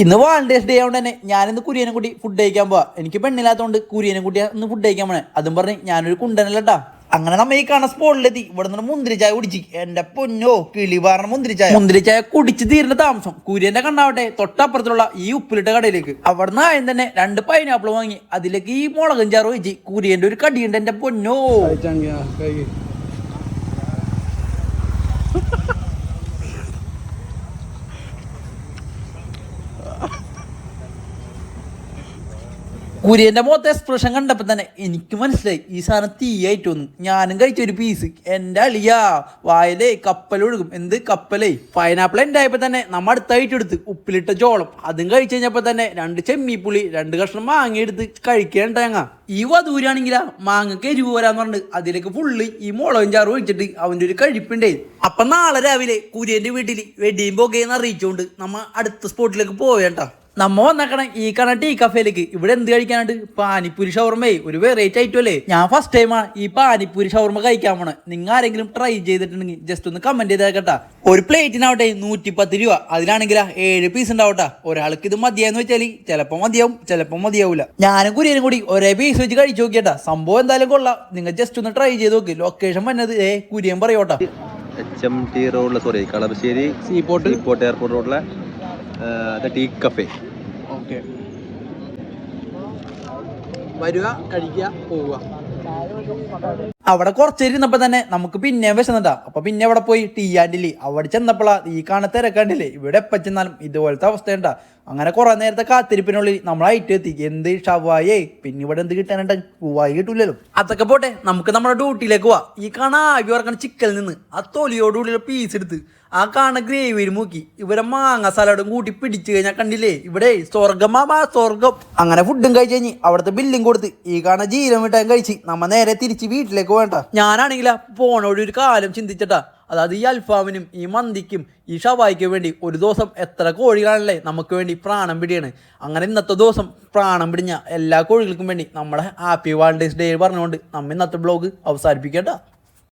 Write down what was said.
ഇന്ന് Valentine's day ആയതുകൊണ്ട് തന്നെ ഞാനിന്ന് കുര്യനെ കൂട്ടി ഫുഡ് കഴിക്കാൻ പോവാ. എനിക്ക് പെണ്ണില്ലാത്തതുകൊണ്ട് കുര്യനെ കൂട്ടി ഒന്ന് ഫുഡ് കഴിക്കാൻ പോണേ. അതും പറഞ്ഞ് ഞാനൊരു കുണ്ടനല്ലട്ടാ. അങ്ങനെ നമ്മ ഈ കാണുന്ന സ്പോട്ടിലെത്തി. ഇവിടെ നിന്ന് മുന്തിരി ചായ കുടിച്ച് എന്റെ പൊന്നോ കിളി പറഞ്ഞ മുന്തിരി ചായ കുടിച്ച് തീരുന്ന താമസം കുര്യന്റെ കണ്ണാവട്ടെ തൊട്ടപ്പുറത്തുള്ള ഈ ഉപ്പിലിട്ട കടയിലേക്ക്. അവിടെ നിന്ന് ആദ്യം തന്നെ 2 പൈനാപ്പിൾ വാങ്ങി അതിലേക്ക് ഈ മുളകും ചാറ് വെച്ച് കുര്യന്റെ ഒരു കടിയുണ്ട് എന്റെ പൊന്നോ. കുര്യന്റെ മുഖത്തെ എക്സ്പ്രഷൻ കണ്ടപ്പോ തന്നെ എനിക്ക് മനസ്സിലായി ഈ സാധനം തീയായിട്ടൊന്നും. ഞാനും കഴിച്ചൊരു പീസ്. എന്റെ അളിയാ വായലേ കപ്പലൊഴുകും. എന്ത് കപ്പലേ. പൈനാപ്പിൾ ഉണ്ടായപ്പോ തന്നെ നമ്മ അടുത്തായിട്ട് എടുത്ത് ഉപ്പിലിട്ട ചോളം അതും കഴിച്ചു കഴിഞ്ഞപ്പോ തന്നെ 2 ചെമ്മീപ്പുളി 2 കഷ്ണം മാങ്ങ എടുത്ത് കഴിക്കേണ്ടങ്ങ. ഈ വധൂരാണെങ്കിലാ മാങ്ങക്ക് എരിവ് പോരാന്ന് പറഞ്ഞിട്ട് അതിലേക്ക് ഫുള്ള് ഈ മുളകും ചാറ് ഒഴിച്ചിട്ട് അവന്റെ ഒരു കഴിപ്പുണ്ടേ. അപ്പൊ നാളെ രാവിലെ കുര്യന്റെ വീട്ടിൽ വെടിയും പോകുകയെന്ന് അറിയിച്ചുകൊണ്ട് നമ്മ അടുത്ത സ്പോട്ടിലേക്ക് പോവേണ്ട. നമ്മ വന്നേക്കണം ഈ കാണ ടീ കഫേയിലേക്ക്. ഇവിടെ എന്ത് കഴിക്കാനായിട്ട് പാനിപ്പൂരി ഷവർമ്മ ഒരു വെറൈറ്റി ആയിട്ടും അല്ലേ. ഞാൻ ഫസ്റ്റ് ടൈമാണ് ഈ പാനിപ്പൂരി ഷവർമ്മ കഴിക്കാൻ പോണേ. നിങ്ങൾ ആരെങ്കിലും ട്രൈ ചെയ്തിട്ടുണ്ടെങ്കിൽ ജസ്റ്റ് ഒന്ന് കമന്റ് ചെയ്തേക്കട്ടാ. ഒരു പ്ലേറ്റിനാവട്ടെ 110 രൂപ. അതിലാണെങ്കിൽ 7 പീസ് ഉണ്ടാവട്ടെ. ഒരാൾക്ക് ഇത് മതിയാന്ന് വെച്ചാൽ ചിലപ്പോൾ മതിയാവും ചിലപ്പോൾ മതിയാവൂല. ഞാനും കുര്യനും കൂടി ഒരേ പീസ് വെച്ച് കഴിച്ചു നോക്കിയട്ടാ. സംഭവം എന്തായാലും കൊള്ളാം. നിങ്ങൾ ജസ്റ്റ് ഒന്ന് ട്രൈ ചെയ്ത് നോക്ക്. ലൊക്കേഷൻ വന്നത് കുര്യൻ പറയോട്ടാ. HMT റോഡിലെ സോറി കളമശ്ശേരി സീപോർട്ട് എയർപോർട്ട് റോഡിലെ ടീ കഫേ. ഓക്കെ വരിക കഴിക്കുക പോവുക. അവിടെ കുറച്ചിരുന്നപ്പോ തന്നെ നമുക്ക് പിന്നെ വിശന്നിട്ടാ. അപ്പൊ പിന്നെ അവിടെ പോയി ടീ ആൻഡില് അവിടെ ചെന്നപ്പോളാ ഈ കാണ തിരക്കാണ്ടില്ലേ. ഇവിടെ എപ്പ ചെന്നാലും ഇതുപോലത്തെ അവസ്ഥയുണ്ടാ. അങ്ങനെ കുറെ നേരത്തെ കാത്തിരിപ്പിനുള്ളിൽ നമ്മളായിട്ട് എത്തി. എന്ത് ഷവായേ പിന്നെ ഇവിടെ എന്ത് കിട്ടാനുണ്ട് പൂവായി കിട്ടൂലല്ലോ. അതൊക്കെ പോട്ടെ നമുക്ക് നമ്മുടെ ഡ്യൂട്ടിയിലേക്ക് പോവാ. ഈ കാണാ ആവി വറക്കണ ചിക്കനിൽ നിന്ന് ആ തൊലിയോടുകൂടിയുള്ള പീസ് എടുത്ത് ആ കാണ ഗ്രേവിയിൽ മുക്കി ഇവരെ മാങ്ങ സലാഡും കൂട്ടി പിടിച്ചു കഴിഞ്ഞാൽ കണ്ടില്ലേ ഇവിടെ സ്വർഗമാ സ്വർഗം. അങ്ങനെ ഫുഡും കഴിച്ച് കഴിഞ്ഞ് അവിടുത്തെ ബില്ലും കൊടുത്ത് ഈ കാണ ജീരം വിട്ടാൻ കഴിച്ച് നമ്മ നേരെ തിരിച്ച് വീട്ടിലേക്ക് വേണ്ട. ഞാനാണെങ്കിലാ പോണോട് ഒരു കാലം ചിന്തിച്ചിട്ടാ. അതായത് ഈ അൽഫാമിനും ഈ മന്തിക്കും ഈ ഷവായിക്കും വേണ്ടി ഒരു ദിവസം എത്ര കോഴികളാണല്ലേ നമുക്ക് വേണ്ടി പ്രാണം പിടിയാണ്. അങ്ങനെ ഇന്നത്തെ ദിവസം പ്രാണം പിടിഞ്ഞ എല്ലാ കോഴികൾക്കും വേണ്ടി നമ്മുടെ ഹാപ്പി വാലന്റൈൻസ് ഡേ പറഞ്ഞുകൊണ്ട് നമ്മ ഇന്നത്തെ ബ്ലോഗ് അവസാനിപ്പിക്കട്ടാ.